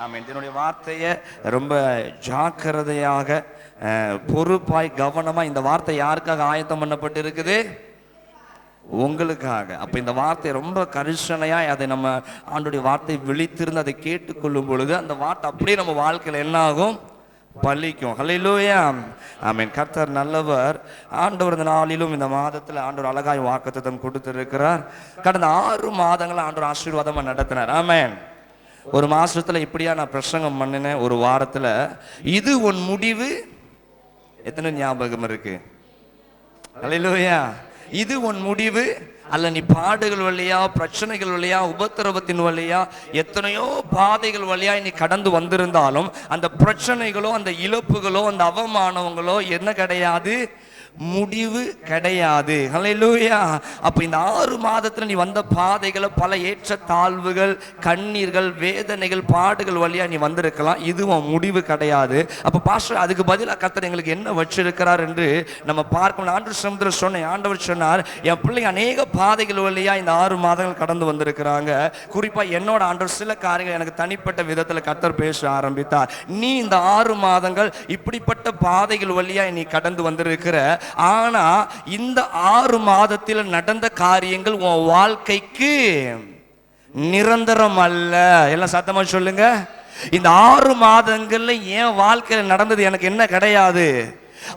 ஆமென். என்னுடைய வார்த்தையை ரொம்ப ஜாக்கிரதையாக பொறுப்பாய் கவனமா, இந்த வார்த்தை யாருக்காக ஆயத்தம் பண்ணப்பட்டு இருக்குது? உங்களுக்காக. அப்ப இந்த வார்த்தை ரொம்ப கரிசனையா அதை நம்ம ஆண்டுடைய வார்த்தை விழித்திருந்து அதை கேட்டுக்கொள்ளும் பொழுது அந்த வார்த்தை அப்படியே நம்ம வாழ்க்கையில என்ன ஆகும்? பலிக்கும். ஹல்லேலூயா. ஆமென். கர்த்தர் நல்லவர். ஆண்டவர் இந்த நாளிலும் இந்த மாதத்துல ஆண்டவர் அழகாய் வாக்குத்தத்தம் கொடுத்திருக்கிறார். கடந்த 6 மாதங்கள் ஆண்டவர் ஆசீர்வாதமா நடத்தினார். ஆமென். ஒரு மாசத்துல இப்படியா நான் பிரசங்கம் பண்ணினேன். ஒரு வாரத்துல இது உன் முடிவு. எத்தனை ஞாபகம் இருக்கு? ஹல்லேலூயா. இது உன் முடிவு அல்ல. நீ பாடுகள் வழியா, பிரச்சனைகள் வழியா, உபத்திரவத்தின் வழியா, எத்தனையோ பாதைகள் வழியா நீ கடந்து வந்திருந்தாலும் அந்த பிரச்சனைகளோ, அந்த இழப்புகளோ, அந்த அவமானங்களோ என்ன கிடையாது? முடிவு கிடையாது. ஹல்லேலூயா. அப்ப இந்த 6 மாதத்துல நீ வந்த பாதைகளை, பல ஏற்ற தாழ்வுகள், கண்ணீர்கள், வேதனைகள், பாடுகள் வழியா நீ வந்திருக்கலாம். இதுவும் முடிவு கிடையாது. அப்ப பாஸ்டர், அதுக்கு பதிலாக கர்த்தர் எங்களுக்கு என்ன வச்சிருக்கிறார் என்று நம்ம பார்க்கணும். ஆண்டவர் சமுத்திர சொன்ன ஆண்டவர் சொன்னார், என் பிள்ளைங்க அநேக பாதைகள் வழியா இந்த 6 மாதங்கள் கடந்து வந்திருக்கிறாங்க. குறிப்பா என்னோட ஆண்டவர் சில காரியங்கள் எனக்கு தனிப்பட்ட விதத்துல கர்த்தர் பேச ஆரம்பித்தார். நீ இந்த 6 மாதங்கள் இப்படிப்பட்ட பாதைகள் வழியா நீ கடந்து வந்திருக்கிற. ஆனா இந்த 6 மாதத்தில் நடந்த காரியங்கள் உன் வாழ்க்கைக்கு நிரந்தரம் அல்ல. எல்லாம் சத்தமா சொல்லுங்க. இந்த 6 மாதங்கள்ல என் வாழ்க்கையில் நடந்தது எனக்கு என்ன கிடையாது.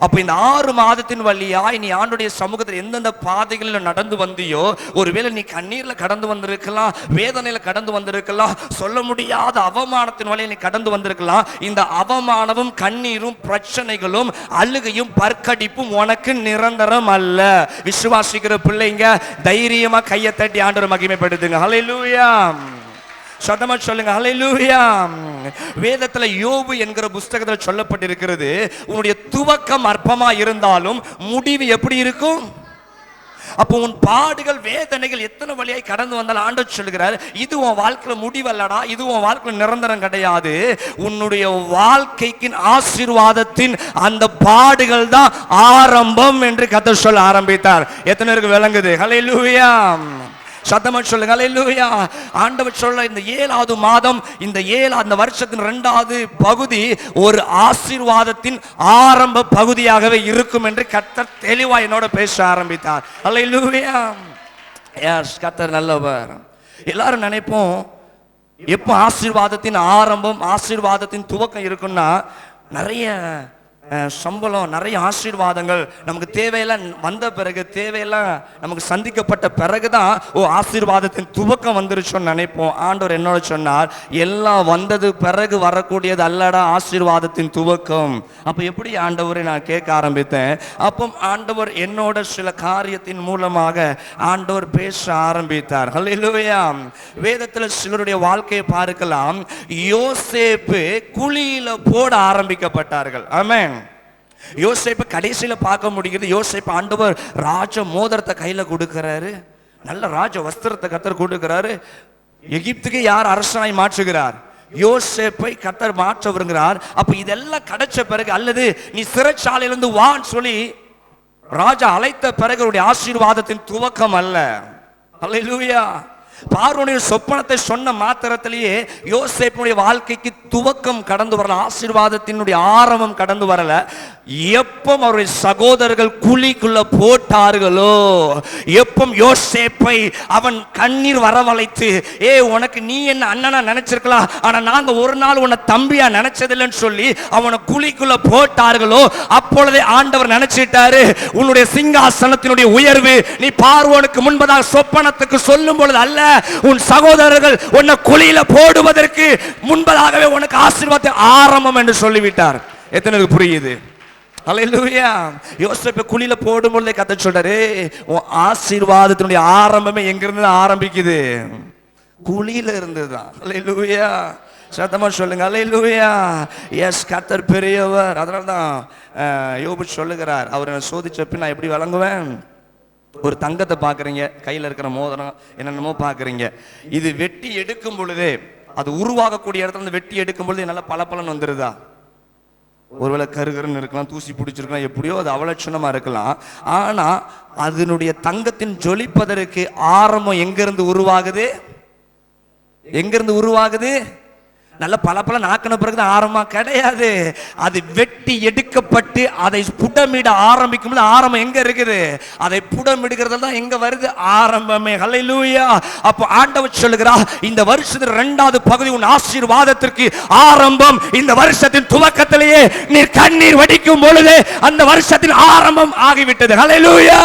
அப்ப இந்த 6 மாதத்தின் வழியா நீ ஆண்டுடைய சமூகத்தில் எந்தெந்த பாதைகளில் நடந்து வந்தியோ, ஒருவேளை நீ கண்ணீர்ல கடந்து வந்திருக்கலாம், வேதனையில கடந்து வந்திருக்கலாம், சொல்ல முடியாத அவமானத்தின் வழியை நீ கடந்து வந்திருக்கலாம். இந்த அவமானமும் கண்ணீரும் பிரச்சனைகளும் அழுகையும் பற்கடிப்பும் உனக்கு நிரந்தரம் அல்ல. விசுவாசிக்கிற பிள்ளைங்க தைரியமா கையை தட்டி ஆண்டவரை மகிமைப்படுத்துங்க. ஹல்லேலூயா. சத்தமா சொல்லுங்க. ஹல்லேலூயா. வேதத்துல யோபு என்கிற புத்தகத்தில் சொல்லப்பட்டிருக்கிறது, உன்னுடைய துவக்கம் அற்பமா இருந்தாலும் முடிவு எப்படி இருக்கும்? அப்போ உன் பாடுகள், வேதனைகள் எத்தனை வழியாய் கடந்து வந்தாலும் ஆண்டவர் சொல்கிறார், இது உன் வாழ்க்கையில முடிவல்லடா, இது உன் வாழ்க்கையில நிரந்தரம் கிடையாது. உன்னுடைய வாழ்க்கைக்கு ஆசீர்வாதத்தின் அந்த பாடுகள் தான் ஆரம்பம் என்று கர்த்தர் சொல்ல ஆரம்பித்தார். எத்தனை பேருக்கு விளங்குது? ஹல்லேலூயா. சத்தமா சொல்லுங்க. ஹல்லேலூயா. ஆண்டவர் சொல்ல இந்த 7வது மாதம், இந்த அந்த வருஷத்தின் 2வது பகுதி ஒரு ஆசீர்வாதத்தின் ஆரம்ப பகுதியாகவே இருக்கும் என்று கர்த்தர் தெளிவா என்னோட பேச ஆரம்பித்தார். ஹல்லேலூயா. எஸ், கர்த்தர் நல்லவர். எல்லாரும் நினைப்போம், எப்போ ஆசீர்வாதத்தின் ஆரம்பம், ஆசீர்வாதத்தின் துவக்கம் இருக்குன்னா நிறைய சம்பளம், நிறைய ஆசீர்வாதங்கள் நமக்கு தேவையெல்லாம் வந்த பிறகு, தேவையெல்லாம் நமக்கு சந்திக்கப்பட்ட பிறகுதான் ஓ ஆசீர்வாதத்தின் துவக்கம் வந்துருச்சோன்னு நினைப்போம். ஆண்டவர் என்னோட சொன்னார், எல்லாம் வந்தது பிறகு வரக்கூடியது அல்லடா ஆசீர்வாதத்தின் துவக்கம். அப்ப எப்படி ஆண்டவரை நான் கேட்க ஆரம்பித்தேன். அப்போ ஆண்டவர் என்னோட சில காரியத்தின் மூலமாக ஆண்டவர் பேச ஆரம்பித்தார். ஹல்லேலூயா. வேதத்தில் சிலருடைய வாழ்க்கையை பார்க்கலாம். யோசேப்பு குழியில போட ஆரம்பிக்கப்பட்டார்கள். ஆமென். யோசேப்பு கடைசியில பார்க்க முடிகிறது. யோசேப்பு ஆண்டவர் ராஜ மோதிரத்தை கையில கொடுக்கிறாரு, நல்ல ராஜ வஸ்திரத்தை கர்த்தர் கொடுக்கிறாரு. எகிப்துக்கு யார் அரசனாய் மாற்றுகிறார்? யோசேப்பை கர்த்தர் மாற்ற விரும்புகிறார். அப்ப இதெல்லாம் கிடைச்ச பிறகு, அல்லது நீ சிறைச்சாலையிலிருந்து வான்னு சொல்லி ராஜா அழைத்த பிறகு ஆசீர்வாதத்தின் துவக்கம் அல்ல. ஹல்லேலூயா. பார்வோனுடைய சொப்பனத்தை சொன்ன மாத்திரத்திலேயே யோசேப்புடைய வாழ்க்கைக்கு துவக்கம் கடந்து வரல, ஆசீர்வாதத்தினுடைய ஆரம்பம் கடந்து வரல. எப்போ அவருடைய சகோதரர்கள் குழிக்குள்ள போட்டார்களோ, எப்போ யோசேப்பை அவன் கண்ணீர் வரவழைத்து, உனக்கு நீ என்ன அண்ணனா நினைச்சிருக்கலாம், ஆனா நாங்க ஒரு நாள் உன்னை தம்பியா நினைச்சதில்லைன்னு சொல்லி அவனை குழிக்குள்ள போட்டார்களோ, அப்பொழுதே ஆண்டவர் நினைச்சிட்டாரு, உன்னுடைய சிங்காசனத்தினுடைய உயர்வு நீ பார்வோனுக்கு முன்பதாக சொப்பனத்துக்கு சொல்லும் பொழுது அல்ல, உன் சகோதரர்கள் உன்னை குழியில போடுவதற்கு முன்பதாகவே உனக்கு ஆசீர்வாதம் ஆரம்பம் என்று சொல்லிவிட்டார். எத்தனை புரியுது? ஹல்லேலூயா. யோசேப்பு குழியில போடும்போது கர்த்தர் சொல்றாரு, உன் ஆசீர்வாதத்தினுடைய ஆரம்பமே எங்க இருந்து ஆரம்பிக்குது? குழியில இருந்துதான். ஹல்லேலூயா. சத்தமா சொல்லுங்க. ஹல்லேலூயா. எஸ், கர்த்தர் பெரியவர். அதனால்தான் யோபு சொல்லுகிறார், அவர் சோதிச்சப்ப நான் எப்படி வழங்குவேன்? ஒரு தங்கத்தை பார்க்குறீங்க, கையில் இருக்கிற மோதிரம் என்னென்னமோ பார்க்குறீங்க. இது வெட்டி எடுக்கும் பொழுதே, அது உருவாகக்கூடிய இடத்துல இருந்து வெட்டி எடுக்கும் பொழுது நல்லா பலப்பலன் வந்துருதா? ஒருவேளை கருகருன்னு இருக்கலாம், தூசி பிடிச்சிருக்கலாம், எப்படியோ அது அவலட்சணமா இருக்கலாம். ஆனா அதனுடைய தங்கத்தின் ஜொலிப்பதற்கு ஆரம்பம் எங்கிருந்து உருவாகுது? எங்கிருந்து உருவாகுது? நல்ல பல நாக்கின பிறகுதான் ஆரம்பம் கிடையாது. அது வெட்டி எடுக்கப்பட்டு அதை புடமிட ஆரம்பிக்கும் போது ஆரம்பம் எங்க இருக்குது? அதை புடமிடுகிறதுல தான் எங்க வருது ஆரம்பமே. ஹல்லேலூயா. அப்போ ஆண்டவர் சொல்லுகிறார், இந்த வருஷத்தின் 2வது பகுதி உன் ஆசீர்வாதத்திற்கு ஆரம்பம். இந்த வருஷத்தின் துவக்கத்திலேயே நீ கண்ணீர் வடிக்கும் பொழுது அந்த வருஷத்தின் ஆரம்பம் ஆகிவிட்டது. ஹல்லேலூயா.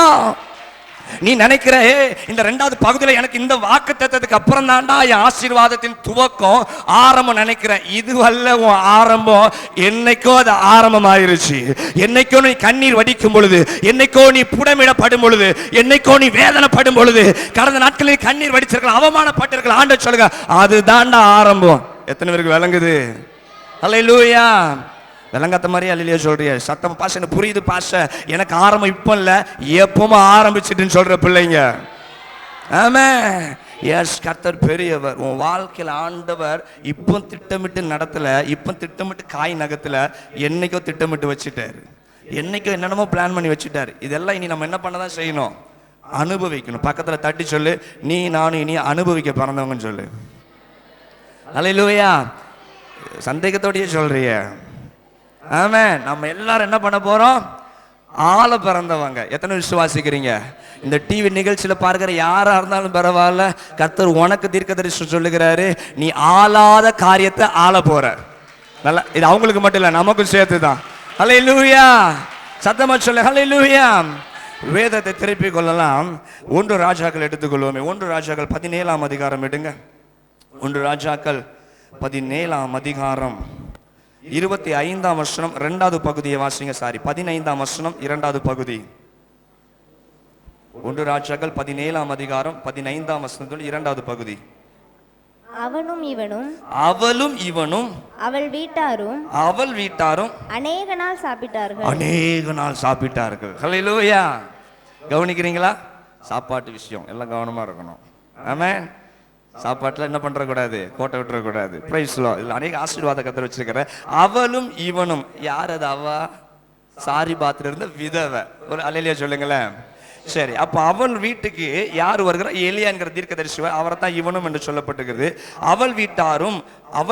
நீ நினைக்கிற இந்த 2வது பகுதியில் எனக்கு இந்த வாக்குத்தத்தத்துக்கு அப்புறம் தாண்டா என் ஆசீர்வாதத்தின் துவக்கம் ஆரம்பம் நினைக்கிற. இதுவல்ல உன் ஆரம்பம். என்னைக்கோ அது ஆரம்பம் ஆயிருச்சு. என்னைக்கோ நீ கண்ணீர் வடிக்கும் பொழுது, என்னைக்கோ நீ புடமிடப்படும் பொழுது, என்னைக்கோ நீ வேதனைப்படும் பொழுது, கடந்த நாட்களில் கண்ணீர் வடிச்சிருக்கலாம், அவமானப்பட்டிருக்கலாம், ஆண்டவர் சொல்லுங்க அதுதான்டா ஆரம்பம். எத்தனை பேருக்கு விளங்குது? ஹல்லேலூயா. விளங்காத மாதிரி அல்லையா சொல்றிய? சத்தம் பாச எனக்கு புரியுது பாச. எனக்கு ஆரம்பம் இப்போ இல்லை, எப்பவும் ஆரம்பிச்சுட்டுன்னு சொல்ற பிள்ளைங்க. ஆமா, எஸ், கர்த்தர் பெரியவர். உன் வாழ்க்கையில் ஆண்டவர் இப்போ திட்டமிட்டு நடத்தல, இப்போ திட்டமிட்டு காய் நகத்துல, என்னைக்கோ திட்டமிட்டு வச்சுட்டாரு, என்னைக்கோ என்னென்னமோ பிளான் பண்ணி வச்சுட்டாரு. இதெல்லாம் இனி நம்ம என்ன பண்ணதான் செய்யணும்? அனுபவிக்கணும். பக்கத்துல தட்டி சொல்லு, நீ நானும் இனி அனுபவிக்க பிறந்தவங்கன்னு சொல்லு. அல்லேலூயா. சந்தேகத்தோடயே சொல்றிய? ஆமா, நம்ம எல்லாரும் என்ன பண்ண போறோம்? ஆள பிறந்தவங்க. எத்தனை விசுவாசிக்கிறீங்க? இந்த டிவி நிகழ்ச்சியில பார்க்கிற யாரா இருந்தாலும் பரவாயில்ல, கர்த்தர் உனக்கு தீர்க்கதரிசனம் சொல்லுகிறாரு, நீ ஆளாத காரியத்தை ஆள போற. நல்லா, இது அவங்களுக்கு மட்டும் இல்ல, நமக்கும் சேர்த்து தான். ஹல்லேலூயா. சத்தமா சொல்லு ஹல்லேலூயா. வேதத்தை திருப்பிக் கொள்ளலாம். 1 ராஜாக்கள் எடுத்துக்கொள்வோமே. 1 ராஜாக்கள் 17ஆம் அதிகாரம் எடுங்க. 1 ராஜாக்கள் 17ஆம் அதிகாரம் 25ஆம் வசனம் 2வது பகுதியை வாசிங்க. 15ஆம் வசனம் 2வது பகுதி. 1 ராஜாக்கள் 17ஆம் அதிகாரம் 15ஆம் வசனத்தில் 2வது பகுதி. அவனும் இவனும் அவளும் இவனும் அவள் வீட்டாரும் அநேக நாள் சாப்பிட்டார்கள். ஹல்லேலூயா. கவனிக்கிறீங்களா? சாப்பாட்டு விஷயம் எல்லாம் கவனமா இருக்கணும். ஆமென். சாப்பாட்டுல என்ன பண்ற கூடாது? கோட்டை விட்டுற கூடாது. Praise Lord. இதுல அநேக ஆசீர்வாத கர்த்தர் வச்சிருக்கிற. அவளும் இவனும், யார் அது? அவ சாரிபாத்துல இருந்த விதவை. ஒரு அல்லேலூயா சொல்லுங்களேன். சரி, அப்ப அவள் வீட்டுக்கு யார் வருகிற? எலியா என்கிற தீர்க்கதரிசி. அவரை தான் இவனும் என்று சொல்லப்பட்டிருக்கிறது. அவள்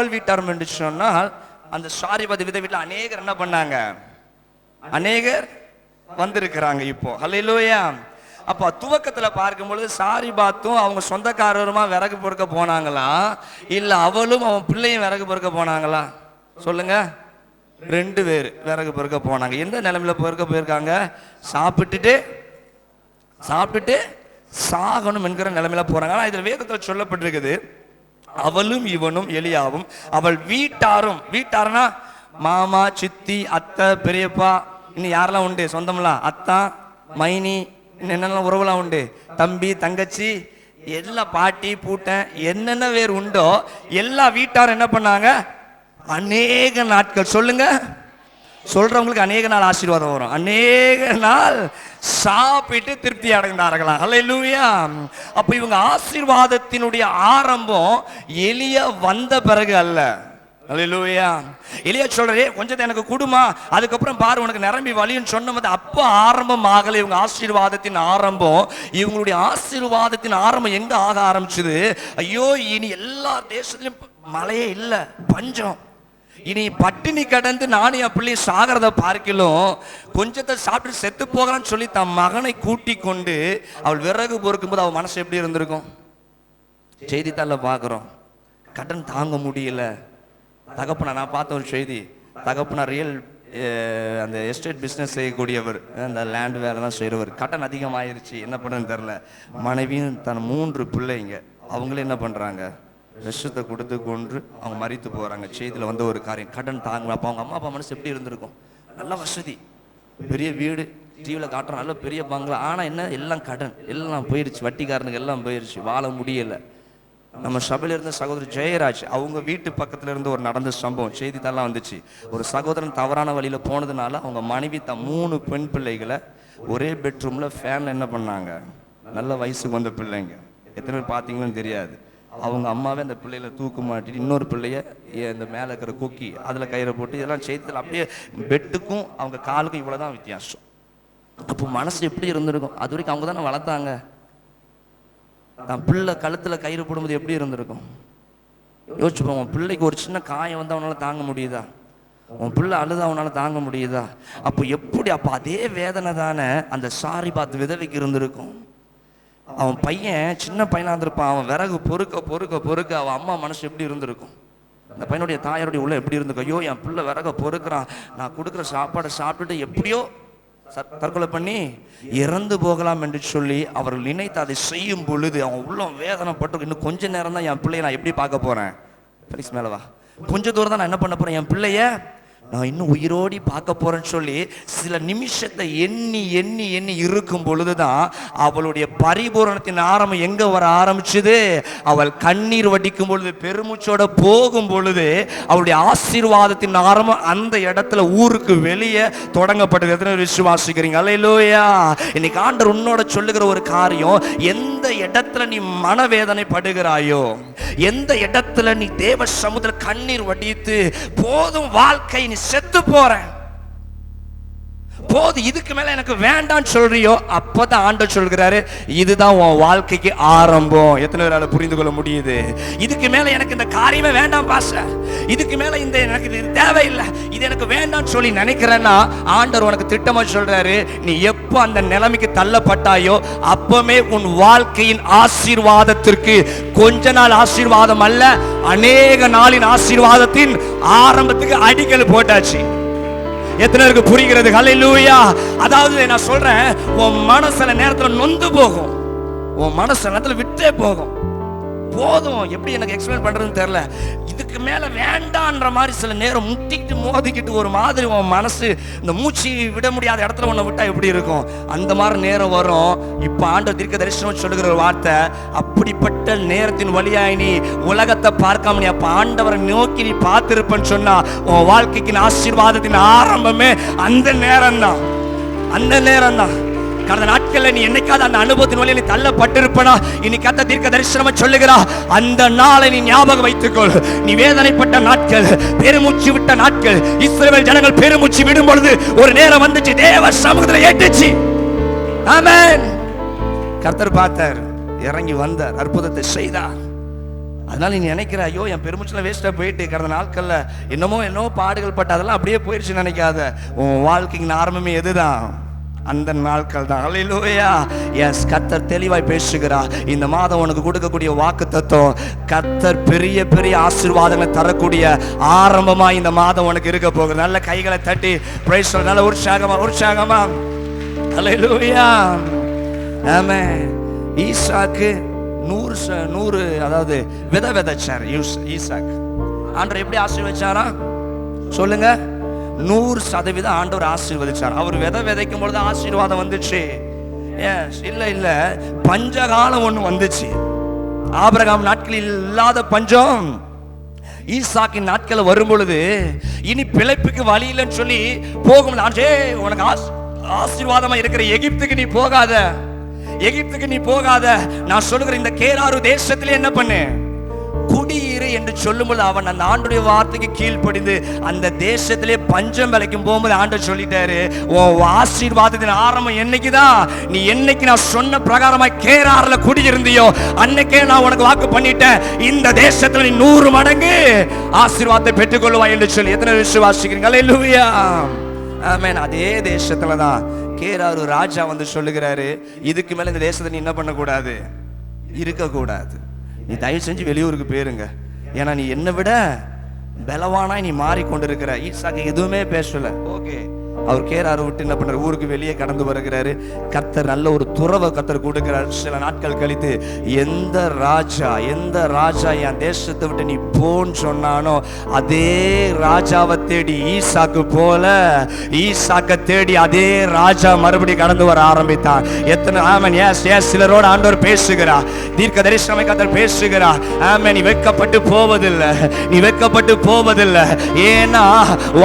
வீட்டாரும் என்று சொன்னால் அந்த சாரிபாத் வித வீட்டுல அநேகர் என்ன பண்ணாங்க? அநேகர் வந்திருக்கிறாங்க இப்போ. ஹல்லேலூயா. அப்ப துவக்கத்துல பார்க்கும்பொழுது சாரிபாத்தும் அவங்க சொந்தக்காரருமா விறகு பொறுக்க போனாங்களா, இல்ல அவளும் அவன் பிள்ளையும் விறகு பொறுக்க போனாங்களா? சொல்லுங்க. 2 பேர் விறகு பொறுக்க போனாங்க. எந்த நிலைமையில பொறுக்க போயிருக்காங்க? சாப்பிட்டுட்டு சாகணும் என்கிற நிலைமையில போறாங்க. ஆனா இதுல வேதத்துல சொல்லப்பட்டிருக்குது, அவளும் இவனும் எலியாவும் அவள் வீட்டாரும். வீட்டாருன்னா மாமா, சித்தி, அத்தை, பெரியப்பா, இன்னும் யாரெல்லாம் உண்டு சொந்தம்லாம்? அத்தா, மைனி, என்னென்ன உறவுலாம் உண்டு? தம்பி, தங்கச்சி, எல்லா பாட்டி, பூட்டன், என்னென்ன பேர் உண்டோ எல்லா வீட்டாரும் என்ன பண்ணாங்க? அநேக நாட்கள். சொல்லுங்க. சொல்றவங்களுக்கு அநேக நாள் ஆசீர்வாதம் வரும். அநேக நாள் சாப்பிட்டு திருப்தி அடைந்தார்களா? ஹல்லேலூயா. அப்ப இவங்க ஆசீர்வாதத்தினுடைய ஆரம்பம் எலியா வந்த பிறகு அல்ல. ஹல்லேலூயா. எலியா சொல்றே, கொஞ்சத்தை எனக்கு கொடுமா, அதுக்கப்புறம் பாரு உனக்கு நிரம்பி வழின்னு சொன்னது அப்ப ஆரம்பம் ஆகல. இவங்க ஆசீர்வாதத்தின் ஆரம்பம். இவங்களுடைய ஆசீர்வாதத்தின் ஆரம்பம் எங்க ஆக ஆரம்பிச்சது? ஐயோ, இனி எல்லா தேசத்திலும் மழையே இல்ல, பஞ்சம். இனி பட்டினி கடந்து நானும் என் பிள்ளை சாகிறத பார்க்கலும் கொஞ்சத்தை சாப்பிட்டு செத்து போகலான்னு சொல்லி தன் மகனை கூட்டி கொண்டு அவள் விறகு பொறுக்கும் போது அவள் மனசு எப்படி இருந்திருக்கும்? செய்தித்தாள பார்க்குறோம், கடன் தாங்க முடியல. தகப்பனா, நான் பார்த்த ஒரு செய்தி, தகப்பனா ரியல் அந்த எஸ்டேட் பிஸ்னஸ் செய்யக்கூடியவர், அந்த லேண்ட் வேலைலாம் செய்கிறவர், கடன் அதிகமாயிருச்சு, என்ன பண்ணுறதுன்னு தெரில. மனைவியும் தன் 3 பிள்ளைங்க, அவங்களே என்ன பண்ணுறாங்க? விஷத்தை கொடுத்து கொன்று அவங்க மறித்து போகிறாங்க. செய்தியில் வந்த ஒரு காரியம், கடன் தாங்க. அப்போ அவங்க அம்மா அப்பா மனசு எப்படி இருந்திருக்கும்? நல்ல வசதி, பெரிய வீடு, டிவியில் காட்டுற நல்ல பெரிய பங்களா. ஆனால் என்ன, எல்லாம் கடன், எல்லாம் போயிடுச்சு, வட்டிக்காரனுக்கு எல்லாம் போயிடுச்சு, வாழ முடியலை. நம்ம சபையில இருந்த சகோதரி ஜெயராஜ், அவங்க வீட்டு பக்கத்துல இருந்து ஒரு நடந்த சம்பவம் செய்தித்தாள்லாம் வந்துச்சு. ஒரு சகோதரன் தவறான வழியில போனதுனால அவங்க மனைவி தன் 3 பெண் பிள்ளைகளை ஒரே பெட்ரூம்ல ஃபேன்ல என்ன பண்ணாங்க? நல்ல வயசுக்கு வந்த பிள்ளைங்க, எத்தனை பேர் பார்த்தீங்கன்னு தெரியாது. அவங்க அம்மாவே அந்த பிள்ளைகளை தூக்கு மாட்டிட்டு இன்னொரு பிள்ளைய இந்த மேலே இருக்கிற கொக்கி அதில் கயிறை போட்டு, இதெல்லாம் செய்தியில் அப்படியே பெட்டுக்கும் அவங்க காலுக்கும் இவ்வளோதான் வித்தியாசம். அப்போ மனசு எப்படி இருந்திருக்கும்? அது வரைக்கும் அவங்க தானே வளர்த்தாங்க. தான் பிள்ளை கழுத்தில் கயிறு போடும்போது எப்படி இருந்திருக்கும்? யோசிச்சுப்போம், உன் பிள்ளைக்கு ஒரு சின்ன காயம் வந்து அவனால தாங்க முடியுதா? உன் பிள்ளை அழுதா அவனால தாங்க முடியுதா? அப்போ எப்படி? அப்போ அதே வேதனை தானே அந்த சாரி பார்த்து விதவைக்கு இருந்திருக்கும். அவன் பையன் சின்ன பையனாக இருந்திருப்பான், அவன் விறகு பொறுக்க பொறுக்க பொறுக்க அவன் அம்மா மனசு எப்படி இருந்திருக்கும்? அந்த பையனுடைய தாயாருடைய உள்ள எப்படி இருந்திருக்கும்? ஐயோ என் பிள்ளை விறக பொறுக்கிறான், நான் கொடுக்குற சாப்பாடை சாப்பிட்டுட்டு எப்படியோ தற்கொலை பண்ணி இறந்து போகலாம் என்று சொல்லி அவர்கள் நினைத்து அதை செய்யும் பொழுது அவன் உள்ள வேதனைப்பட்டு, இன்னும் கொஞ்ச நேரம் தான் என் பிள்ளைய நான் எப்படி பார்க்க போறேன்? பிளீஸ் மேலே வா, கொஞ்ச தூரம் தான் நான் என்ன பண்ண போறேன், என் பிள்ளைய நான் இன்னும் உயிரோடி பார்க்க போறேன்னு சொல்லி சில நிமிஷத்தை எண்ணி எண்ணி எண்ணி இருக்கும் பொழுதுதான் அவளுடைய பரிபூரணத்தின் ஆரம்பம் எங்க வர ஆரம்பிச்சுது. அவள் கண்ணீர் வடிக்கும் பொழுது, பெருமூச்சோட போகும் பொழுது அவளுடைய ஆசீர்வாதத்தின் ஆரம்பம் அந்த இடத்துல ஊருக்கு வெளியே தொடங்கப்பட்டது. எத்தனை விசுவாசிக்கிறீங்க? அல்லேலூயா. இன்னைக்கு ஆண்டவர் உன்னோட சொல்லுகிற ஒரு காரியம், எந்த இடத்துல நீ மனவேதனை படுகிறாயோ, எந்த இடத்துல நீ தேவ சமுத்திர கண்ணீர் வடித்து போதும் வாழ்க்கை நீ செத்து போறேன், போது இதுக்கு மேல எனக்கு வேண்டான்னு சொல்றியோ, அப்பதான் ஆண்டவர் சொல்கிறாரு, இதுதான் உன் வாழ்க்கைக்கு ஆரம்பம். எத்தனை பேரால புரிந்து கொள்ள முடியுது? இதுக்கு மேல எனக்கு இந்த காரியமே வேண்டாம் பாஸ்டர், இதுக்கு மேல இந்த எனக்கு இது தேவையில்லை, இது எனக்கு வேண்டாம்னு சொல்லி நினைக்கிறேன்னா ஆண்டவர் உனக்கு திட்டமா சொல்றாரு, நீ எப்போ அந்த நிலைமைக்கு தள்ளப்பட்டாயோ அப்பமே உன் வாழ்க்கையின் ஆசீர்வாதத்திற்கு கொஞ்ச நாள் ஆசீர்வாதம் அல்ல, அநேக நாளின் ஆசீர்வாதத்தின் ஆரம்பத்துக்கு அடிக்கல் போட்டாச்சு. எத்தனை பேருக்கு புரிகிறது? ஹல்லேலூயா. அதாவது நான் சொல்றேன், உன் மனசுல நேரத்துல நொந்து போகும், உன் மனசு நேரத்துல விட்டே போகும். போதும், எப்படி எனக்கு எக்ஸ்பிளைன் பண்றதுன்னு தெரியல, இதுக்கு மேல வேண்டான்ற மாதிரி சில நேரம் முட்டிக்கிட்டு மோதிக்கிட்டு ஒரு மாதிரி உன் மனசு இந்த மூச்சு விட முடியாத இடத்துல உன்னை விட்டா எப்படி இருக்கும்? அந்த மாதிரி நேரம் வரும். இப்ப ஆண்டவர் தீர்க்க தரிசனம் சொல்லுகிற ஒரு வார்த்தை, அப்படிப்பட்ட நேரத்தின் வழியாய் நீ உலகத்தை பார்க்காம நீ அப்ப ஆண்டவரை நோக்கி நீ பார்த்திருப்பன்னு சொன்னா உன் வாழ்க்கைக்கு ஆசீர்வாதத்தின் ஆரம்பமே அந்த நேரம் தான், அந்த நேரம் தான். கடந்த நாட்களில் நீ என்னைக்காவது அந்த அனுபவத்தின் வழியில் நீ தள்ளப்பட்டிருப்பனா, இன்னைக்கு கர்த்தர் தீர்க்க தரிசனமா சொல்லுகிறா, அந்த நாளை நீ ஞாபகம் வைத்துக்கொள். நீ வேதனைப்பட்ட நாட்கள், பெருமூச்சு விட்ட நாட்கள், இஸ்ரவேல் ஜனங்கள் பெருமூச்சு விடும் பொழுது ஒரு நேரம் வந்துச்சு, தேவ சமூகத்தில் ஏற்றுச்சு. ஆமென். கர்த்தர் பார்த்தார், இறங்கி வந்தார், அற்புதத்தை செய்தார். அதனால நீ நினைக்கிற, ஐயோ என் பெருமூச்சுல வேஸ்டா போயிட்டு கடந்த நாட்கள்ல என்னமோ பாடுகள் பட்ட அதெல்லாம் அப்படியே போயிடுச்சு நினைக்காத. உன் வாழ்க்கையின் ஆரம்பமே எதுதான்? அந்த நாட்கள் தான். அல்லேலூயா. எஸ், கர்த்தர் தெளிவாய் பேசுகிறார். இந்த மாதம் உனக்கு கொடுக்கக்கூடிய வாக்குத்தத்தம், கர்த்தர் பெரிய பெரிய ஆசீர்வாதங்களை தரக்கூடிய ஆரம்பமா இந்த மாதம் உனக்கு இருக்க போகுது. நல்ல கைகளை தட்டி பிரைஸ் சொல்ல, நல்ல உற்சாகமா. அல்லேலூயா. ஆமென். ஈசாக்கு 100 அதாவது விதைச்சார். ஈசாக்கு ஆண்டவர் எப்படி ஆசீர்வதிச்சாரா சொல்லுங்க? 100% ஆண்டவர் ஆசீர்வதிச்சார். அவர் விதைக்கும் பொழுது ஆசீர்வாதம் வந்துச்சு. இல்ல பஞ்சகாலம் ஒண்ணு வந்துச்சு. ஆபிரகாம் நாட்களில் இல்லாத பஞ்சம் ஈசாக்கின் நாட்கள் வரும் பொழுது இனி பிழைப்புக்கு வழி இல்லைன்னு சொல்லி போகும். உனக்கு ஆசீர்வாதமா இருக்கிற எகிப்துக்கு நீ போகாத, எகிப்துக்கு நீ போகாத. நான் சொல்லுகிற இந்த கேராரு தேசத்திலே என்ன பண்ணு, குடியிரு என்று சொல்லும்போது அவன் அந்த ஆண்டுடைய வார்த்தைக்கு கீழ்ப்படிந்து அந்த தேசத்திலே பஞ்சம் விளைக்கும் போகும்போது ஆண்டவர் சொல்லிட்டாரு, உன் ஆசீர்வாதத்தின் ஆரம்பம் என்னைக்குதான், நீ என்னைக்கு நான் சொன்ன பிரகாரமாய் கேரார்ல குடியிருந்தியோ அன்னைக்கே நான் உனக்கு வாக்கு பண்ணிட்டேன், இந்த தேசத்துல நீ 100 மடங்கு ஆசீர்வாதத்தை பெற்றுக்கொள்வாய் என்று சொல்லி. எத்தனை விசுவாசிக்கிறீங்க? அல்லேலூயா. ஆமென். அதே தேசத்துல தான் கேராரு ராஜா வந்து சொல்லுகிறாரு, இதுக்கு மேல இந்த தேசத்தை நீ என்ன பண்ணக்கூடாது, இருக்கக்கூடாது, நீ தயவு செஞ்சு வெளியூருக்கு போயிருங்க, ஏன்னா நீ என்னை விட பலவானாய் நீ மாறிக்கொண்டிருக்கிற. ஈசாக்கு எதுவுமே பேசல. ஓகே, அவர் கேராரு விட்டு என்ன பண்றாரு, ஊருக்கு வெளியே கடந்து வருகிறாரு. கர்த்தர் நல்ல ஒரு துறவை கர்த்தர் கொடுக்கிறார். சில நாட்கள் கழித்து எந்த ராஜா என் தேசத்தை விட்டு நீ போன்னு சொன்னானோ அதே ராஜாவை தேடி ஈசாக்கு போல, ஈசாக்க தேடி அதே ராஜா மறுபடியும் கடந்து வர ஆரம்பித்தான். எத்தனை ஆமென். எஸ் சிலரோட ஆண்டவர் பேசுகிறார், தீர்க்க தரிசனமாய் கர்த்தர் பேசுகிறார். ஆமென். நீ வெட்கப்பட்டு போவதில்லை, ஏன்னா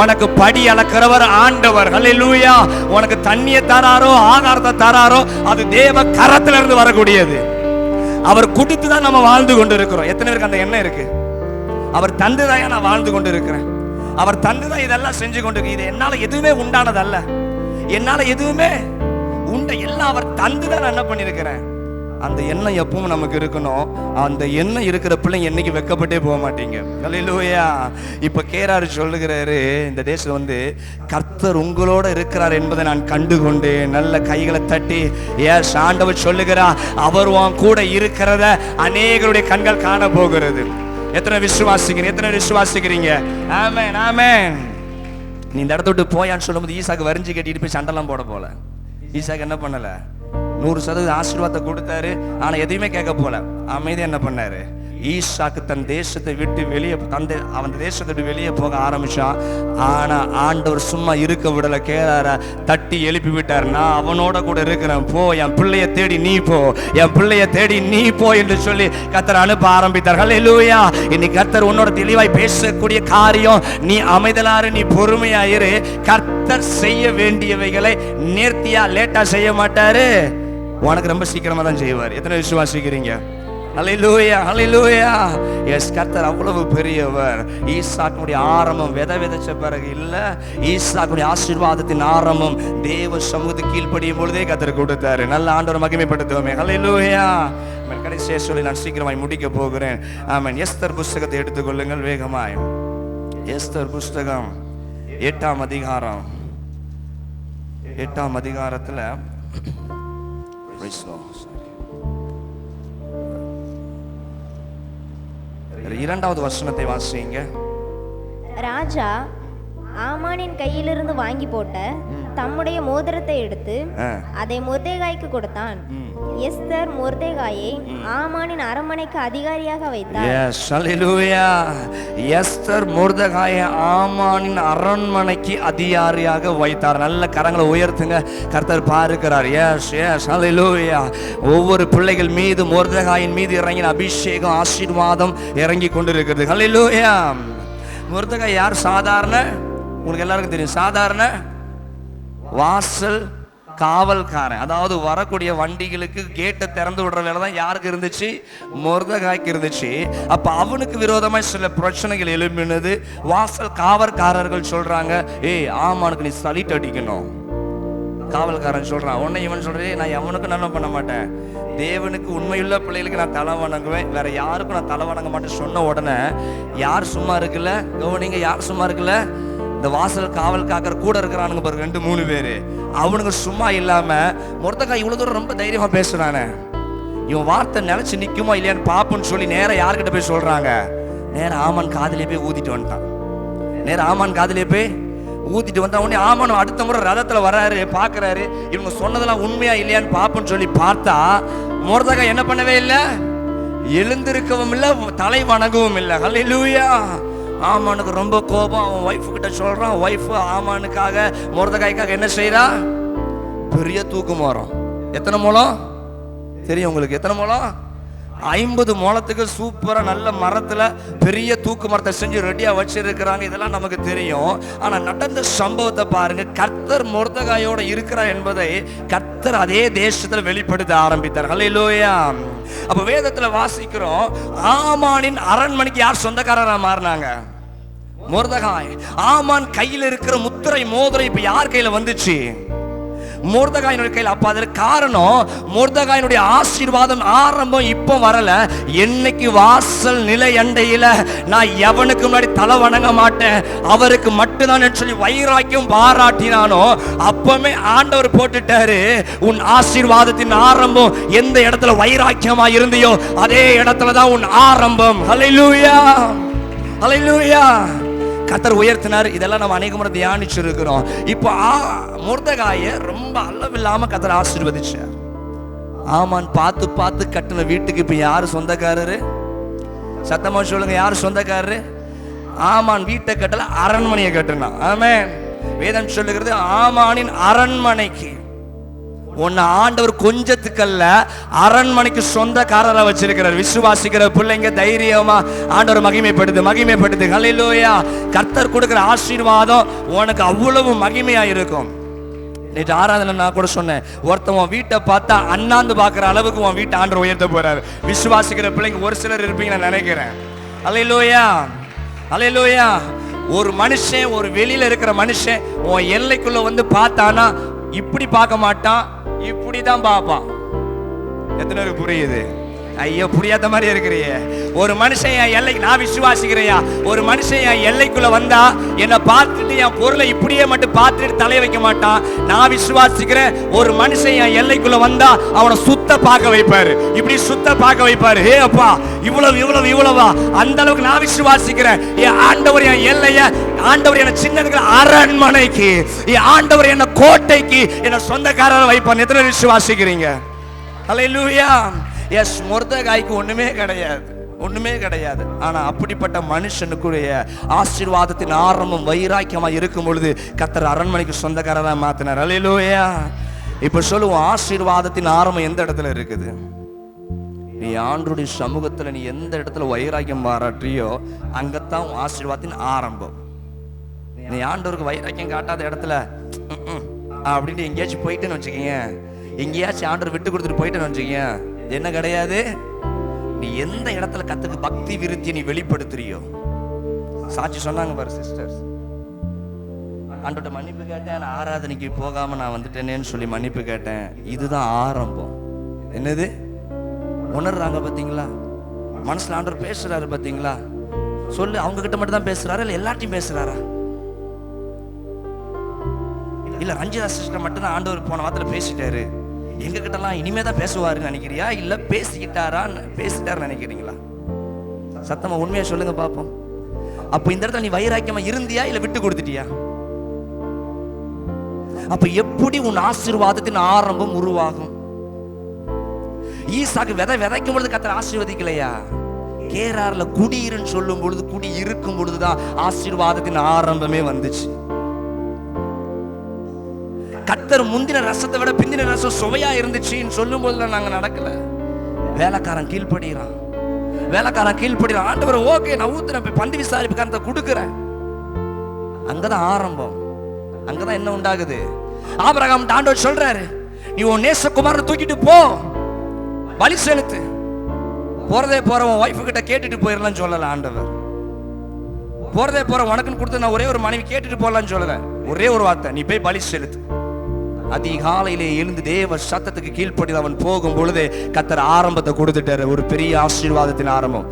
உனக்கு படி அளக்கிறவர் ஆண்டவர். ஹல்லேலூயா. உனக்கு தண்ணியை தராரோ ஆகாரத்தை தராரோ அது தேவ கரத்துல இருந்து வரக்கூடியது. அவர் கொடுத்து தான் நம்ம வாழ்ந்து கொண்டு இருக்கிறோம். எத்தனை பேருக்கு அந்த எண்ணம் இருக்கு? அவர் தந்துதான் நான் வாழ்ந்து கொண்டு இருக்கிறேன், அவர் தந்துதான் இதெல்லாம் செஞ்சு கொண்டு இருக்கு. இது என்னால எதுவுமே உண்டானதல்ல, என்னால எதுவுமே எல்லாம் அவர் தந்துதான் நான் என்ன பண்ணிருக்கிறேன். அந்த எண்ணம் எப்பவும் நமக்கு இருக்கணும். அந்த எண்ணம் இருக்கிற பிள்ளைங்க என்னைக்கு வெக்கப்பட்டே போக மாட்டீங்க. அல்லேலூயா. இப்ப கேராரு சொல்லுகிறாரு, இந்த தேசம் வந்து கர்த்தர் உங்களோட இருக்கிறார் என்பதை நான் கண்டு கொண்டு நல்ல கைகளை தட்டி ஏன் ஆண்டவர் சொல்லுகிறா, அவர் உன் கூட இருக்கிறத அநேகருடைய கண்கள் காண போகிறது. எத்தனை விசுவாசிக்கிறீங்க? ஆமென், ஆமென். நீ இந்த இடத்த விட்டு போயான்னு சொல்லும்போது ஈசாக்கு வரிஞ்சு கட்டிட்டு போய் சண்டெல்லாம் போட போல. ஈசாக்கு என்ன பண்ணல? 100% ஆசீர்வாதத்தை கொடுத்தாரு. ஆனா எதையுமே கேட்க போல. அமைதியா என்ன பண்ணாரு? ஈசாக்கு தன் தேசத்தை விட்டு வெளியே அவன் தேசத்தை விட்டு வெளியே போக ஆரம்பிச்சான். ஆனா ஆண்டவர் சும்மா இருக்க விடல. கேரார தட்டி எழுப்பி விட்டார். நான் அவனோட கூட இருக்கிறேன், போ, என் பிள்ளைய தேடி நீ போ, என் பிள்ளைய தேடி நீ போ என்று சொல்லி கர்த்தர் அனுப்ப ஆரம்பித்தார். ஹல்லேலூயா. இன்னைக்கு கர்த்தர் உன்னோட தெளிவாய் பேசக்கூடிய காரியம், நீ அமைதலாரு, நீ பொறுமையாயிரு. கர்த்தர் செய்ய வேண்டியவைகளை நேர்த்தியா லேட்டா செய்ய மாட்டாரு, உனக்கு ரொம்ப சீக்கிரமா தான் செய்வார். எத்தனை விசுவாசிக்கிறீங்க? ஹல்லேலூயா, ஹல்லேலூயா. எஸ், கர்த்தர் அவ்வளவு பெரியவர். ஈசாக்குடைய ஆரம்பம் விதைச்ச பிறகு இல்ல, ஈசாக்குடைய ஆசீர்வாதத்தின் ஆரம்பம் தேவ சமூகத்துக்கு கீழ்ப்படியும் பொழுதே கர்த்தர் கொடுத்தாரு. நல்ல ஆண்டவர் மகிமைப்படுத்துவோமே. ஹல்லேலூயா. கடைசியா சொல்லி நான் சீக்கிரமாய் முடிக்க போகிறேன். ஆமென். எஸ்தர் புஸ்தகத்தை எடுத்துக்கொள்ளுங்கள் வேகமாய். எஸ்தர் புஸ்தகம் 8ஆம் அதிகாரம். 8ஆம் அதிகாரத்துல 2வது வசனத்தை வாசிங்க. ராஜா ஆமானின் கையிலிருந்து வாங்கி போட்ட தம்முடைய மோதிரத்தை எடுத்து அதை மொர்தெகாய்க்கு கொடுத்தான். எஸ்தர் மொர்தெகாயை ஆமானின் அரண்மனைக்கு அதிகாரியாக வைத்தார். எஸ், ஹல்லேலூயா. எஸ்தர் மொர்தெகாயை ஆமானின் அரண்மனைக்கு அதிகாரியாக வைத்தார். நல்ல கரங்களை உயர்த்துங்க, கர்த்தர் பார்க்கிறார். எஸ், எஸ், ஹல்லேலூயா. ஒவ்வொரு பிள்ளைகள் மீது மொர்தெகாயின் மீது இறங்கின அபிஷேகம், ஆசீர்வாதம் இறங்கி கொண்டிருக்கிறது. ஹல்லேலூயா. மொர்தெகாய் யார்? சாதாரண, உங்களுக்கு எல்லாருக்கும் தெரியும், சாதாரண வாசல் காவல்காரன். அதாவது வரக்கூடிய வண்டிகளுக்கு கேட்டை திறந்து விடுற வேலை தான் யாருக்கு இருந்துச்சு? மொர்தெகாய்க்கு இருந்துச்சு. அப்ப அவனுக்கு விரோதமாய் சில பிரச்சனைகள் எழும்பினது. வாசல் காவல்காரர்கள் சொல்றாங்க, ஏய் ஆமானுக்கு நீ சலிட் அடிக்கணும். காவல்காரன் சொல்றான். உடனே இவன் சொல்றேன், நான் எவனுக்கும் நல்லா பண்ண மாட்டேன், தேவனுக்கு உண்மையுள்ள பிள்ளைகளுக்கு நான் தலை வணங்குவேன், வேற யாருக்கும் நான் தலை வணங்க மாட்டேன் சொன்ன உடனே யார் சும்மா இருக்குல்ல? கவனிங்க, யார் சும்மா இருக்குல்ல? இந்த வாசல் காவல் காக்கிற கூட இருக்கிறானுங்க பாருங்க, 2-3 பேரு. அவனுங்க சும்மா இல்லாம மொர்தெகாய் இவ்வளவு தூரம் ரொம்ப தைரியமா பேசுறானே, இவன் வார்த்தை நிலைச்சு நிக்குமா இல்லையான்னு பாப்புன்னு சொல்லி நேரம் யார்கிட்ட போய் சொல்றாங்க? நேரம் ஆமான் காதிலே போய் ஊதிட்டு வந்துட்டான். நேரம் ஆமான் காதிலே போய் ஊதிட்டு வந்தா உடனே ஆமான் அடுத்த முறை ரதத்துல வர்றாரு, பாக்குறாரு இவங்க சொன்னதெல்லாம் உண்மையா இல்லையான்னு பாப்புன்னு சொல்லி பார்த்தா மொர்தெகாய் என்ன பண்ணவே இல்லை, எழுந்திருக்கவும் இல்லை, தலை வணங்கவும் இல்லை. ஹல்லேலூயா. ஆமானுக்கு ரொம்ப கோபம். அவன் ஒய்ஃபு கிட்ட சொல்றான். ஒய்ஃபு ஆமானுக்காக மொர்தெகாய்க்காக என்ன செய்யறா? பெரிய தூக்கு மரம். எத்தனை முழம் தெரியும் உங்களுக்கு? எத்தனை முழம்? 50 முழத்துக்கு சூப்பரா நல்ல மரத்துல பெரிய தூக்கு மரத்தை செஞ்சு ரெடியா வச்சிருக்கிறாங்க. இதெல்லாம் நமக்கு தெரியும். ஆனா நடந்த சம்பவத்தை பாருங்க. கர்த்தர் மொர்தெகாயோட இருக்கிறார் என்பதை கர்த்தர் அதே தேசத்துல வெளிப்படுத்த ஆரம்பித்தார். ஹல்லேலூயா. அப்ப வேதத்துல வாசிக்கிறோம், ஆமானின் அரண்மனைக்கு யார் சொந்தக்காரரா மாறினாங்க? மொர்தெகாய். ஆமான் கையில் இருக்கிற முத்திரை மோதிரம் இப்ப யார் கையில வந்துச்சு? மொர்தெகாயினுடைய கையில். அப்ப அதற்கு காரணம் மொர்தெகாயினுடைய ஆசீர்வாதம் ஆரம்பம் இப்போ வரல. என்னைக்கு வாசல் நிலை அண்டையில நான் எவனுக்கு முன்னாடி தலை வணங்க மாட்டேன், அவருக்கு மட்டும்தான் சொல்லி வைராக்கியம் பாராட்டினானோ அப்பமே ஆண்டவர் போட்டுட்டாரு, உன் ஆசீர்வாதத்தின் ஆரம்பம் எந்த இடத்துல வைராக்கியமா இருந்தியோ அதே இடத்துல தான் உன் ஆரம்பம். ஹல்லேலூயா, ஹல்லேலூயா. கர்த்தர் உயர்த்தினார். இதெல்லாம் நம்ம அநேக முறை தியானிச்சு இருக்கிறோம். இப்போ மொர்தெகாயை ரொம்ப அளவில்லாம கர்த்தர் ஆசீர்வதிச்சார். ஆமான் பார்த்து பார்த்து கட்டின வீட்டுக்கு இப்ப யாரு சொந்தக்காரரு? சத்தமா சொல்லுங்க, யாரு சொந்தக்காரரு? ஆமான் வீட்டை கட்டல, அரண்மனையை கட்டினான். ஆமென். வேதம் சொல்லுகிறது, ஆமானின் அரண்மனைக்கு உன்னை ஆண்டவர் கொஞ்சத்துக்கல்ல அரண்மனைக்கு சொந்தக்காரரா வச்சிருக்கிறார். விசுவாசிக்கிற பிள்ளைங்க தைரியமா ஆண்டவர் மகிமைப்படுது. ஹல்லேலூயா. கர்த்தர் கொடுக்கிற ஆசீர்வாதம் உனக்கு அவ்வளவு மகிமையா இருக்கும். நேற்று ஆராதனை நான் கூட சொன்னேன், ஒருத்தவன் வீட்டை பார்த்தா அண்ணாந்து பார்க்கிற அளவுக்கு உன் வீட்டை ஆண்டவர் உயர்த்த போறாரு. விசுவாசிக்கிற பிள்ளைங்க ஒரு சிலர் இருப்பீங்க நான் நினைக்கிறேன். ஹல்லேலூயா, ஹல்லேலூயா. ஒரு மனுஷன், ஒரு வெளியில இருக்கிற மனுஷன் உன் எல்லைக்குள்ள வந்து பார்த்தானா இப்படி பார்க்க மாட்டான், இப்படிதான் பார்ப்பான். எத்தனை பேருக்கு புரியுது? ஐயோ, புரியாத மாதிரி இருக்கிறியே. ஒரு மனுஷன் என் எல்லைக்கு, நான் விசுவாசிக்கிறையா, ஒரு மனுஷன் என் எல்லைக்குள்ள வந்தா என்னை பார்த்துட்டு என் பொருளை இப்படியே மட்டும் பார்த்துட்டு தலைய வைக்க மாட்டான். நான் விசுவாசிக்கிறேன், ஒரு மனுஷன் என் எல்லைக்குள்ள வந்தா அவனை சுத்த பார்க்க வைப்பாரு, இப்படி சுத்த பார்க்க வைப்பாரு. ஹே அப்பா, இவ்வளவு இவ்வளவு இவ்வளவா? அந்த அளவுக்கு நான் விசுவாசிக்கிறேன். என் ஆண்டவர் என் எல்லைய, ஆண்டவர் என்ன சின்னதுக்கு அரண்மனைக்கு, என் ஆண்டவர் என்ன கோட்டைக்கு, என்ன சொந்தக்காரரை வைப்பார். எத்தனை விசுவாசிக்கிறீங்க? ஹல்லேலூயா. எஸ், மொர்தெகாய்க்கு ஒண்ணுமே கிடையாது, ஒண்ணுமே கிடையாது. ஆனா அப்படிப்பட்ட மனுஷனுக்குரிய ஆசீர்வாதத்தின் ஆரம்பம் வைராக்கியமா இருக்கும் பொழுது கர்த்தர் அரண்மனைக்கு சொந்தக்காரரா மாத்தினார். ஹல்லேலூயா. இப்ப சொல்லுவோம், ஆசீர்வாதத்தின் ஆரம்பம் எந்த இடத்துல இருக்குது? நீ ஆண்டவருடைய சமூகத்துல நீ எந்த இடத்துல வைராக்கியம் பாராட்டியோ அங்கத்தான் ஆசீர்வாதத்தின் ஆரம்பம். நீ ஆண்டவருக்கு வைராக்கியம் காட்டாத இடத்துல அப்படின்னு எங்கேயாச்சும் போயிட்டேன்னு வச்சுக்கீங்க, எங்கேயாச்சும் ஆண்டவர் விட்டு கொடுத்துட்டு போயிட்டேன்னு வச்சுக்கீங்க, என்ன கிடையாது. நீ எந்த இடத்துல கத்துக்கு பக்தி விருத்தியை நீ வெளிப்படுத்துறியோ, சாட்சி சொன்னாங்க பாரு சிஸ்டர்ஸ், ஆண்டவர்ட்ட மன்னிப்பு கேட்டேன், நான் ஆராதனைக்கு போகாம நான் வந்துட்டேனேன்னு சொல்லி மன்னிப்பு கேட்டேன். இதுதான் ஆரம்பம். என்னது உணர்றாங்க பாத்தீங்களா? மனசுல ஆண்டவர் பேசுறாரு பாத்தீங்களா? சொல்லு, அவங்க கிட்ட மட்டும் தான் பேசுறாரா இல்ல எல்லார்ட்டையும் பேசுறாரா? இல்ல ரஞ்சிதா சிஸ்டர் மட்டும் தான் ஆண்டவர் போன வாரத்துல பேசிட்டாரு, எங்க கிட்டலாம் இனிமே தான் பேசுவாருன்னு நினைக்கிறியா? இல்ல பேசிட்டாருன்னு நினைக்கிறீங்களா? சத்தமா உண்மையா சொல்லுங்க பாப்போம். அப்ப இந்த இடத்துல நீ வைராக்கியமா இருந்தியா இல்ல விட்டு கொடுத்துட்டியா? அப்ப எப்படி உன் ஆசீர்வாதத்தின் ஆரம்பம் உருவாகும்? ஈசாக்கு விதைக்கும் பொழுது கர்த்தர் ஆசீர்வதிக்கலையா? கேரார்ல குடியிருன்னு சொல்லும் பொழுது, குடி இருக்கும் பொழுதுதான் ஆசீர்வாதத்தின் ஆரம்பமே வந்துச்சு. கர்த்தர் முந்தின ரசத்தை விட பிந்தின ரசம் சுவையா இருந்துச்சுன்னு சொல்லும் போதுல நாங்க நடக்கல. வேலைக்காரன் கீழ்படுகிறான், ஆண்டவர் ஓகே நான் ஊத்துறேன், பந்தி விசாரிப்புக்காரத்தை கொடுக்குறேன். அங்கதான் ஆரம்பம், அங்கதான் என்ன உண்டாகுது. ஆபிரகாம் ஆண்டவர் சொல்றாரு, நீ உன் நேசகுமாரனை தூக்கிட்டு போ, பலி செலுத்து. போறதே போறவன் ஒய்ஃபு கிட்ட கேட்டுட்டு போயிடலாம் சொல்லல ஆண்டவர். போறதே போற உனக்குன்னு கொடுத்து நான் ஒரே ஒரு மனைவி கேட்டுட்டு போடலான்னு சொல்லல. ஒரே ஒரு வார்த்தை, நீ போய் பலி செலுத்து. அதிகாலையிலே எழுந்து தேவ சத்தத்துக்கு கீழ்ப்படி அவன் போகும் பொழுது கர்த்தர் ஆரம்பத்தை கொடுத்துட்டாரு, ஒரு பெரிய ஆசீர்வாதத்தின் ஆரம்பம்.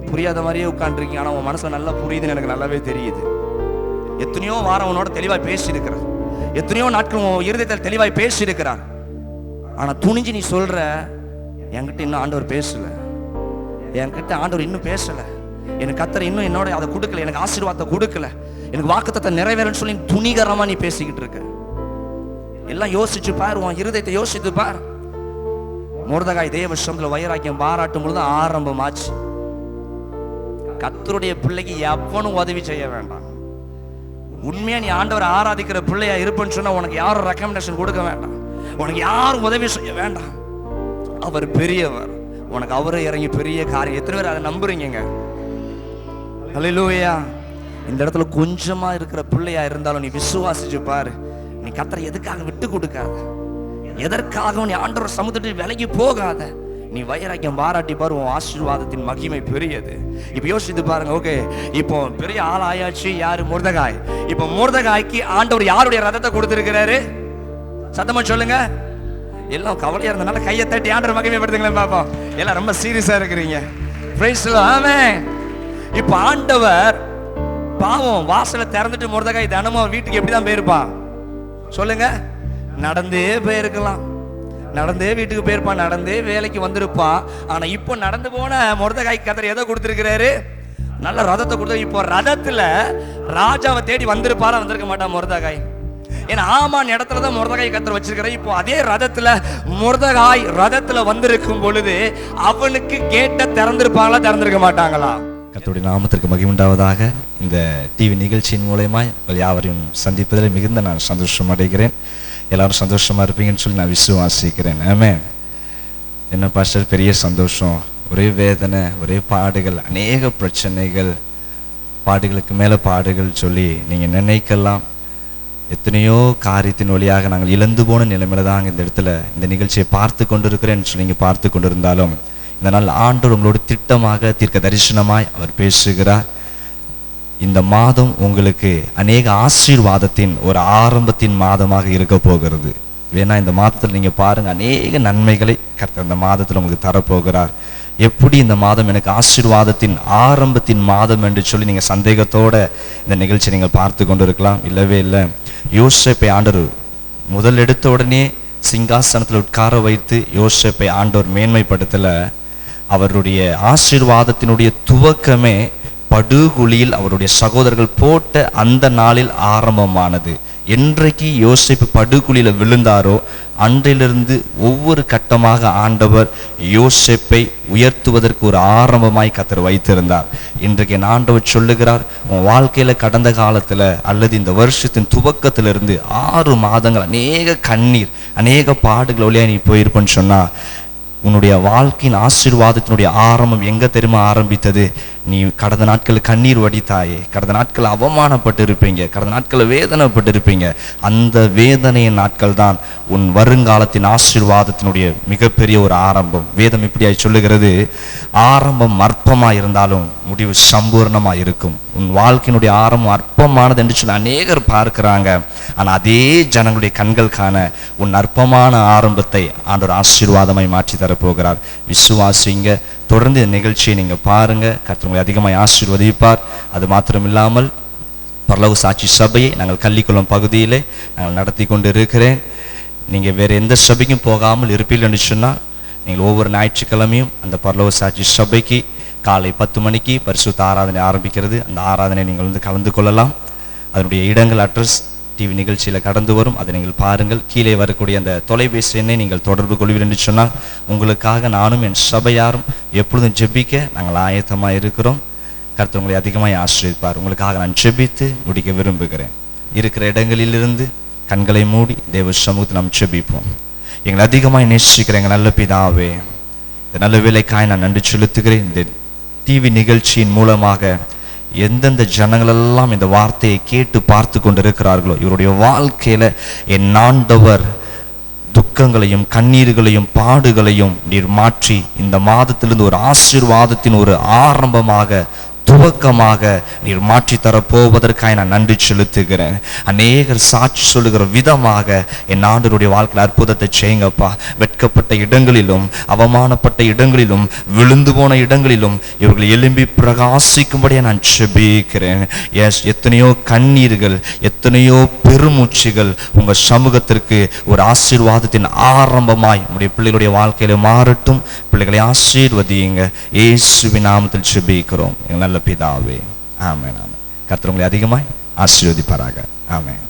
புரியாத மாதிரியே உட்காந்துருக்கீங்க, ஆனா உன் மனசுல நல்லா புரியுதுன்னு எனக்கு நல்லாவே தெரியுது. எத்தனையோ வாரம் உன்னோட தெளிவாய் பேசி இருக்கிறார், எத்தனையோ நாட்கள் உன் இருதயத்தில் தெளிவாய் பேசி இருக்கிறார். ஆனா துணிஞ்சு நீ சொல்ற, என்கிட்ட இன்னும் ஆண்டவர் பேசல, என்கிட்ட ஆண்டவர் இன்னும் பேசல, எனக்கு கர்த்தர் இன்னும் என்னோட அதை கொடுக்கல, எனக்கு ஆசீர்வாதத்தை கொடுக்கல, எனக்கு வாக்குத்தத்தை நிறைவேறன்னு சொல்லி துணிகரமா நீ பேசிக்கிட்டு இருக்க. எல்லாம் யோசிச்சு பார், உன் இருதயத்தை யோசித்து பார். மொர்தெகாய் தேவ சமூகத்துல வைராக்கியம் பாராட்டும் பொழுது ஆரம்பமாச்சு. கர்த்தருடைய பிள்ளைக்கு எவனும் உதவி செய்ய வேண்டாம். உண்மையா நீ ஆண்டவரை ஆராதிக்கிற பிள்ளையா இருப்பேன்னு சொன்னா உனக்கு யாரும் ரெக்கமெண்டேஷன் கொடுக்க வேண்டாம், உனக்கு யாரும் உதவி செய்ய வேண்டாம். அவர் பெரியவர், உனக்கு அவரே இறங்கி பெரிய காரியம். எத்தனை பேர் அதை நம்புறீங்க? ஹல்லேலூயா. இந்த இடத்துல கொஞ்சமா இருக்கிற பிள்ளையா இருந்தாலும் நீ விசுவாசிச்சு பாரு. நீ கர்த்தரை எதுக்காக விட்டு கொடுக்காத, எதற்காகவும் நீ ஆண்டவர் சமுத்திரத்தை விலகி போகாத. நீ வைராக்கியம் பாராட்டி பாரு, உன் ஆசீர்வாதத்தின் மகிமை பெரியது. இப்ப யோசித்து பாருங்க. ஓகே, இப்போ பெரிய ஆள் ஆயாச்சு யாரு? மொர்தெகாய். இப்போ மொர்தெகாய்க்கு ஆண்டவர் யாருடைய ரதத்தை கொடுத்திருக்கிறாரு? சத்தமா சொல்லுங்க. எல்லாம் கவலையா இருந்தனால கையை தட்டி ஆண்டவர் மகிமைப்படுத்துங்களேன் பாப்போம். எல்லாம் ரொம்ப சீரியஸா இருக்கிறீங்க. Praise the lord. ஆமென். இப்போ ஆண்டவர் பாவம் வாசலை திறந்துட்டு மொர்தெகாய் தினமும் வீட்டுக்கு எப்படிதான் போயிருப்பான் சொல்லுங்க? நடந்தே போயிருக்கலாம், நடந்தே வீட்டுக்கு போயிருப்பான், நடந்தே வேலைக்கு வந்திருப்பான். ஆனா இப்போ நடந்து போன மொர்தெகாய் கர்த்தர் எதை கொடுத்திருக்கிறாரு? நல்ல ரதத்தை கொடுத்து. இப்போ ரதத்துல ராஜாவை தேடி வந்திருப்பாரா? வந்திருக்க மாட்டான் மொர்தெகாய். ஏன்னா ஆமான் இடத்துல தான் மொர்தெகாய் கர்த்தர் வச்சிருக்கிறார். இப்போ அதே ரதத்துல மொர்தெகாய் ரதத்துல வந்திருக்கும் பொழுது அவனுக்கு கேட்ட திறந்திருப்பாங்களா? திறந்திருக்க மாட்டாங்களா? கர்த்தருடைய நாமத்திற்கு மகிமை உண்டாவதாக. இந்த டிவி நிகழ்ச்சியின் மூலமா உங்கள் யாவரையும் சந்திப்பதில் மிகுந்த நான் சந்தோஷம் அடைகிறேன். எல்லாரும் சந்தோஷமா இருப்பீங்கன்னு சொல்லி நான் விசுவாசிக்கிறேன். ஆமென். என்ன பாஸ்டர் பெரிய சந்தோஷம், ஒரே வேதனை, ஒரே பாடுகள், அநேக பிரச்சனைகள், பாடுகளுக்கு மேல பாடுகள் சொல்லி நீங்க நினைக்கலாம். எத்தனையோ காரியத்தின் வழியாக நாங்கள் இழந்து போன நிலைமையில தான் இந்த இடத்துல இந்த நிகழ்ச்சியை பார்த்து கொண்டிருக்கிறேன்னு சொல்லி நீங்க பார்த்து கொண்டிருந்தாலும் இந்த நாள் ஆண்டவர் உங்களோட திட்டமாக தீர்க்க தரிசனமாய் அவர் பேசுகிறார். இந்த மாதம் உங்களுக்கு அநேக ஆசீர்வாதத்தின் ஒரு ஆரம்பத்தின் மாதமாக இருக்க போகிறது. வேணா இந்த மாதத்தில் நீங்க பாருங்க, அநேக நன்மைகளை கர்த்தர் இந்த மாதத்தில் உங்களுக்கு தரப்போகிறார். எப்படி இந்த மாதம் எனக்கு ஆசீர்வாதத்தின் ஆரம்பத்தின் மாதம் என்று சொல்லி நீங்க சந்தேகத்தோட இந்த நிகழ்ச்சி நீங்கள் பார்த்து கொண்டு இருக்கலாம். இல்லவே இல்லை. யோசேப்பை ஆண்டவர் முதல் எடுத்த உடனே சிங்காசனத்தில் உட்கார வைத்து யோசேப்பை ஆண்டவர் மேன்மைப்படுத்தல. அவருடைய ஆசீர்வாதத்தினுடைய துவக்கமே படுகுழியில் அவருடைய சகோதரர்கள் போட்ட அந்த நாளில் ஆரம்பமானது. என்றைக்கு யோசேப்பு படுகுழியில விழுந்தாரோ அன்றிலிருந்து ஒவ்வொரு கட்டமாக ஆண்டவர் யோசேப்பை உயர்த்துவதற்கு ஒரு ஆரம்பமாய் கர்த்தர் வைத்திருந்தார். இன்றைக்கு என் ஆண்டவர் சொல்லுகிறார், உன் வாழ்க்கையில கடந்த காலத்துல அல்லது இந்த வருஷத்தின் துவக்கத்திலிருந்து 6 மாதங்கள் அநேக கண்ணீர் அநேக பாடுகள் வழியா நீ போயிருப்பேன்னு சொன்னா, உன்னுடைய வாழ்க்கையின் ஆசீர்வாதத்தினுடைய ஆரம்பம் எங்க தெரியுமா ஆரம்பித்தது? நீ கடந்த நாட்கள் கண்ணீர் வடித்தாயே, கடந்த நாட்கள் அவமானப்பட்டு இருப்பீங்க, கடந்த நாட்கள் வேதனைப்பட்டு இருப்பீங்க. அந்த வேதனையின் நாட்கள் தான் உன் வருங்காலத்தின் ஆசீர்வாதத்தினுடைய மிகப்பெரிய ஒரு ஆரம்பம். வேதம் இப்படியாய் சொல்லுகிறது, ஆரம்பம் அற்பமா இருந்தாலும் முடிவு சம்பூர்ணமா இருக்கும். உன் வாழ்க்கையினுடைய ஆரம்பம் அற்பமானது என்று சொல்லி அநேகர் பார்க்கிறாங்க. ஆனா அதே ஜனங்களுடைய கண்கள் காண உன் அற்பமான ஆரம்பத்தை ஆண்டவர் ஆசீர்வாதமாய் மாற்றி தரப்போகிறார். விசுவாசிங்க. தொடர்ந்து இந்த நிகழ்ச்சியை நீங்க பாருங்க. கர்த்தர் உங்களை அதிகமாய் ஆசீர்வதிப்பார். அது மாத்திரம் இல்லாமல் பரலோக சாட்சி சபையை நாங்கள் கள்ளிக்குளம் பகுதியிலே நாங்கள் நடத்தி கொண்டு இருக்கிறேன். நீங்க வேற எந்த சபைக்கும் போகாமல் இருப்பீர்கள் என்று சொன்னால், நீங்கள் ஒவ்வொரு ஞாயிற்றுக்கிழமையும் அந்த பரலோக சாட்சி சபைக்கு காலை 10 மணிக்கு பரிசுத்த ஆராதனை ஆரம்பிக்கிறது. அந்த ஆராதனை நீங்கள் கலந்து கொள்ளலாம். அதனுடைய இடங்கள் அட்ரஸ் டிவி நிகழ்ச்சியில் கடந்து வரும். அதை நீங்கள் பாருங்கள். கீழே வரக்கூடிய அந்த தொலைபேசி எண்ணை நீங்கள் தொடர்பு கொள்வீர்கள் என்று சொன்னால், உங்களுக்காக நானும் என் சபையாரும் எப்பொழுதும் ஜெபிக்க நாங்கள் ஆயத்தமாக இருக்கிறோம். கர்த்தர் உங்களை அதிகமாக ஆசீர்வதிப்பார். உங்களுக்காக நான் ஜெபித்து முடிக்க விரும்புகிறேன். இருக்கிற இடங்களிலிருந்து கண்களை மூடி தேவ சமூகத்தை நாம் ஜெபிப்போம். எங்களை அதிகமாக நேசிக்கிற எங்கள் நல்ல பிதாவே, இந்த நல்ல வேலைக்காய் நான் நன்றி செலுத்துகிறேன். இந்த டிவி நிகழ்ச்சியின் மூலமாக எந்தெந்த ஜனங்களெல்லாம் இந்த வார்த்தையை கேட்டு பார்த்து கொண்டிருக்கிறார்களோ, இவருடைய வாழ்க்கையில என் ஆண்டவர் துக்கங்களையும் கண்ணீர்களையும் பாடுகளையும் நீர் மாற்றி இந்த மாதத்திலிருந்து ஒரு ஆசீர்வாதத்தின் ஒரு ஆரம்பமாக துவக்கமாக நீர் மாற்றி தரப்போவதற்காக நான் நன்றி செலுத்துகிறேன். அநேகர் சாட்சி சொல்லுகிற விதமாக என் ஆண்டவருடைய வாழ்க்கையில் அற்புதத்தை செய்யுங்கப்பா. வெட்கப்பட்ட இடங்களிலும் அவமானப்பட்ட இடங்களிலும் விழுந்து போன இடங்களிலும் இவர்கள் எழும்பி பிரகாசிக்கும்படியே நான் செபிக்கிறேன். எத்தனையோ கண்ணீர்கள், எத்தனையோ பெருமூச்சுகள் உங்க சமூகத்திற்கு ஒரு ஆசீர்வாதத்தின் ஆரம்பமாய் உடைய பிள்ளைகளுடைய வாழ்க்கையில மாறட்டும். பிள்ளைகளை ஆசீர்வதியுங்க. இயேசுவின் நாமத்தில் செபிக்கிறோம் நல்ல பிதாவே. ஆமென். ஆமென். கர்த்தர் உங்களை அதிகமாய் ஆசீர்வதிப்பாராக. ஆமென்.